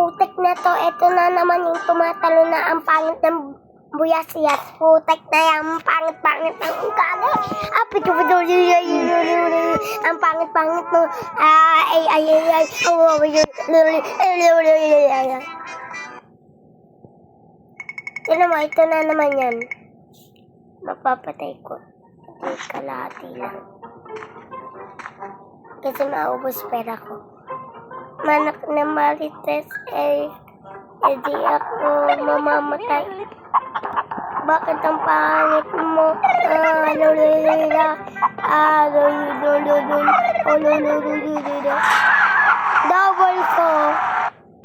putik na to. Ito na naman yung tumatalo na ang pangit ng buyas-yas. Putik na yan. Pangit-pangit ng ugali. Ang pangit-pangit no. Ito na naman yan. Mapapatay ko. Kalahati lang. Kasi maubos pera ko. Manak na marites di ako mamamatay. Bakit ang pangit mo? Double ko.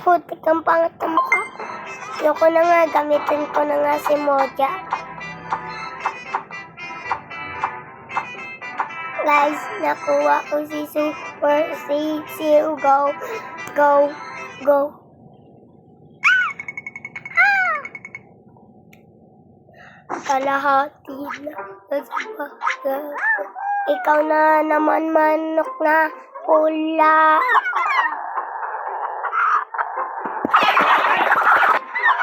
Putik ang pangit na mukha. Ayoko na nga, gamitin ko na nga si Moja. Guys, nakuha ko si Super Sisiu. Go. Kalahati lang. Ikaw na naman, manok na pula.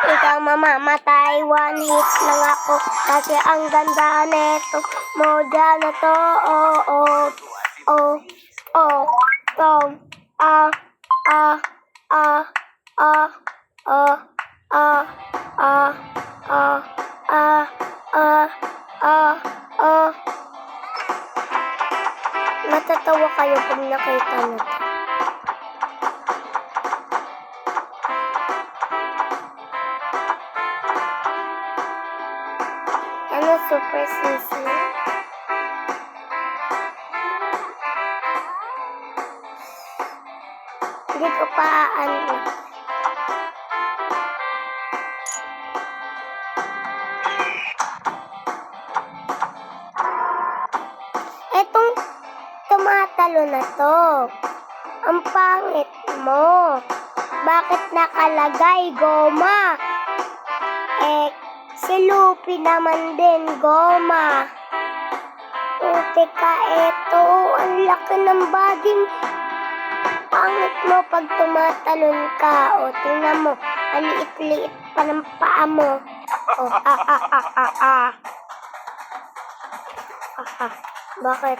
Ikaw mamamatay, one hit lang ako. Kasi ang ganda neto, Moja na to. Natatawa kayo pag nakita nyo. Ano Super Sisi? Hindi ko pa ano. Etong tumatalo na to. Ang pangit mo. Bakit nakalagay goma? Si Luffy naman din, goma. Putik ka, eto. Ang laki ng body. Pangit mo pag tumatalon ka. O, tingnan mo. Ang liit-liit pa ng paa mo. O, Bakit?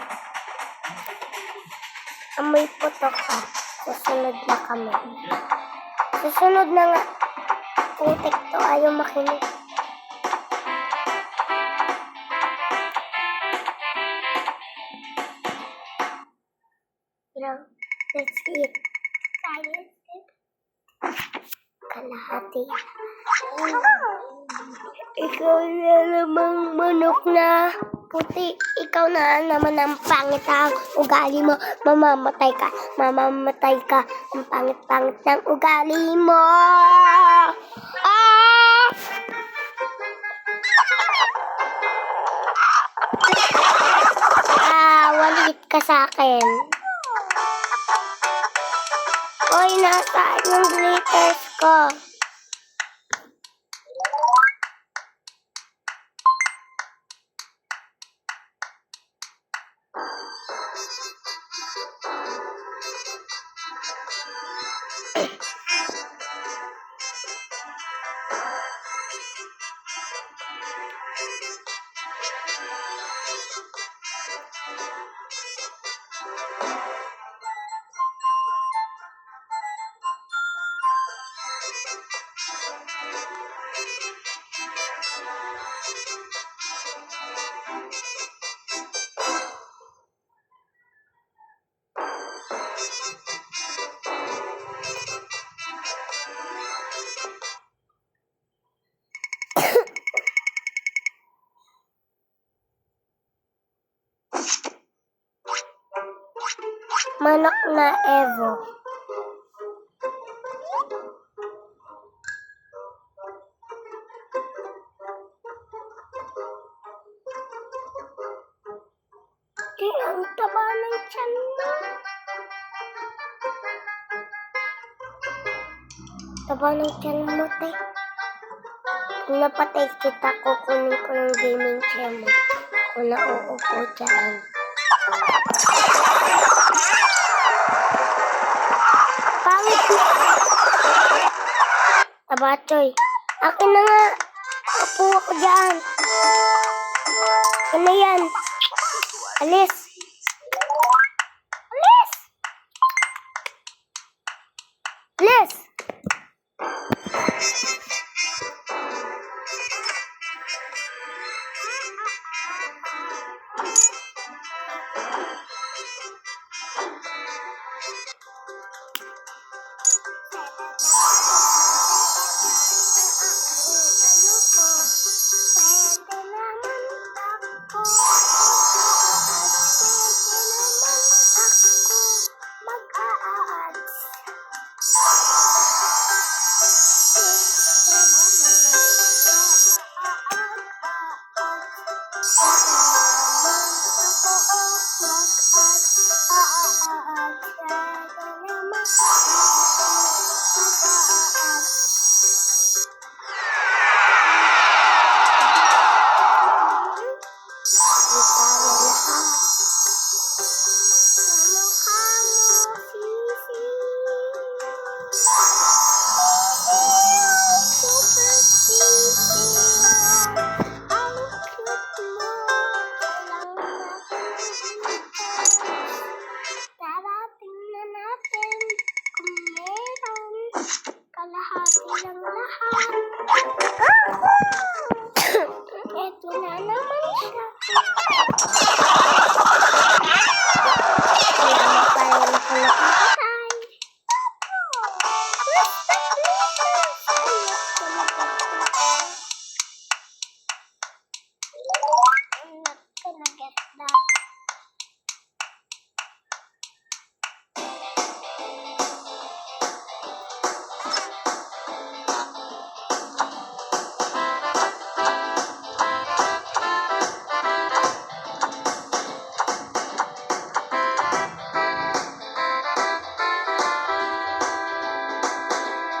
Amoy putok ka. Susunod na kami. Susunod na nga. Putik to, ayaw makinig. Let's eat. Kalahati. Ikaw na namang manok na puti. Ikaw na naman ang pangit ang ugali mo. Mamamatay ka. Ang pangit-pangit ng ugali mo. Walit ka sa akin. Oy, nasaan yung glitters ko? Manok na Evo. Ang taba ng tiyan mo. Taba ng tiyan mo, te. Kung napatay kita, kukunin ko yung gaming chair mo. Kung nauupo dyan. Pangit mo. Kabachoy. Akin na nga. Upo ako dyan. Ano yan? Alis. Alis! Alis! Darating na natin kung meron kalahati ng lahat. Eto na naman siya. Kaya mo tayo nakalakatay. I'm not gonna get that.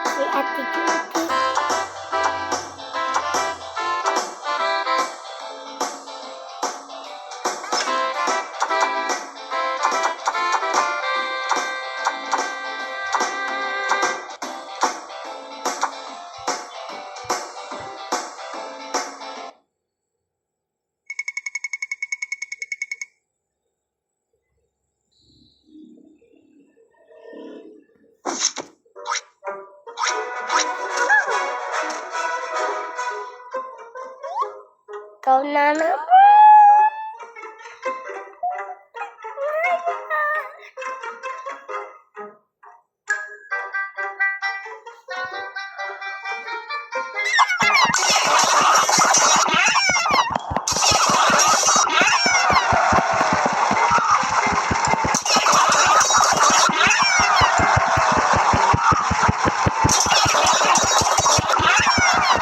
Si Ate Cutie. Ikaw na naman.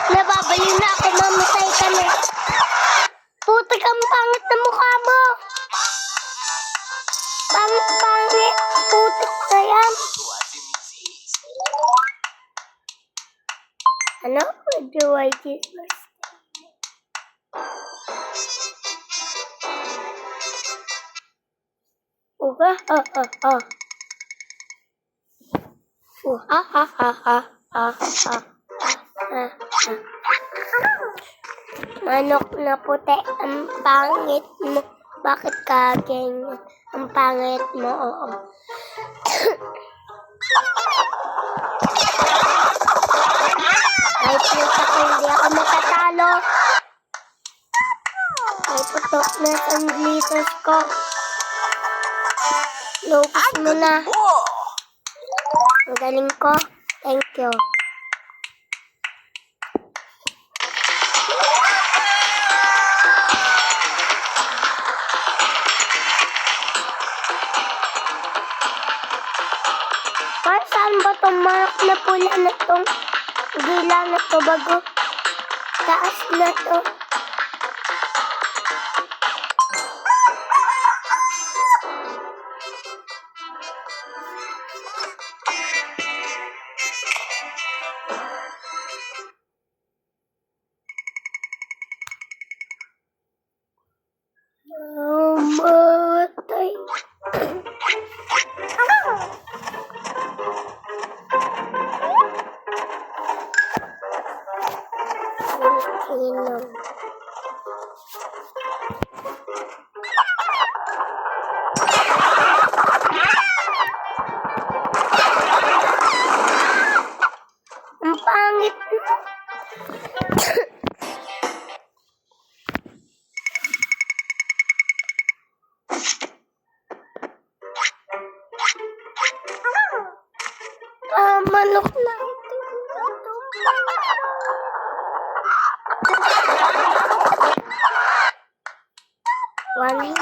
Nababaliw na ako, mamatay ka na. Putik ang pangit na mukha mo. Pangit. Putik na yan. Ano? Do I get Uga, Manok na puti, ang pangit mo. Bakit ka ganyan? Ang pangit mo, oo. Kahit yung ako, hindi ako matatalo. May putok na sanglitos ko. Lupos mo na. Ang galing ko. Thank you. Saan ba itong manok na pula na itong gila na ito bago? Taas na ito. Matay. inom. Ang pangit mo. Manok na ito. One hit.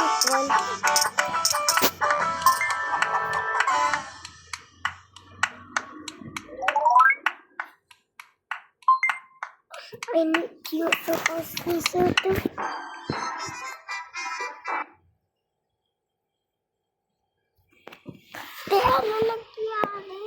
I need you to post this too. Ano nangyari?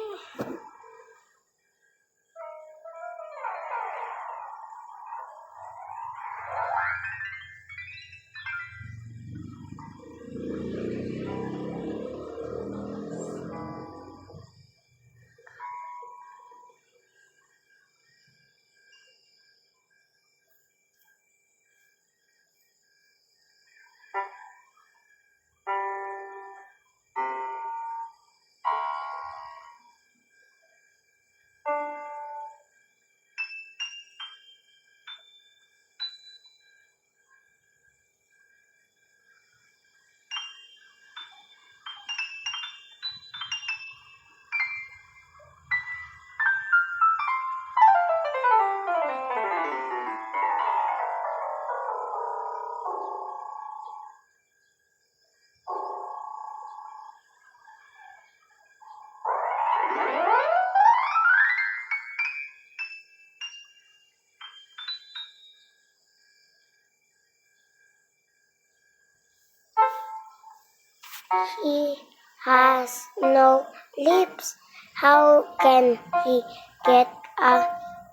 He has no lips. How can he get a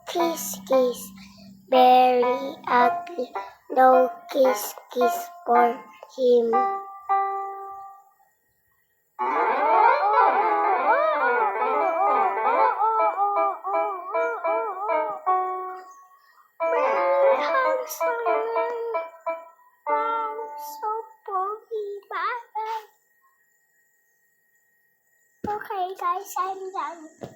kiss? Very ugly. No kiss for him. Very handsome. Wow, so pogi. Bye. Okay guys, I'm done.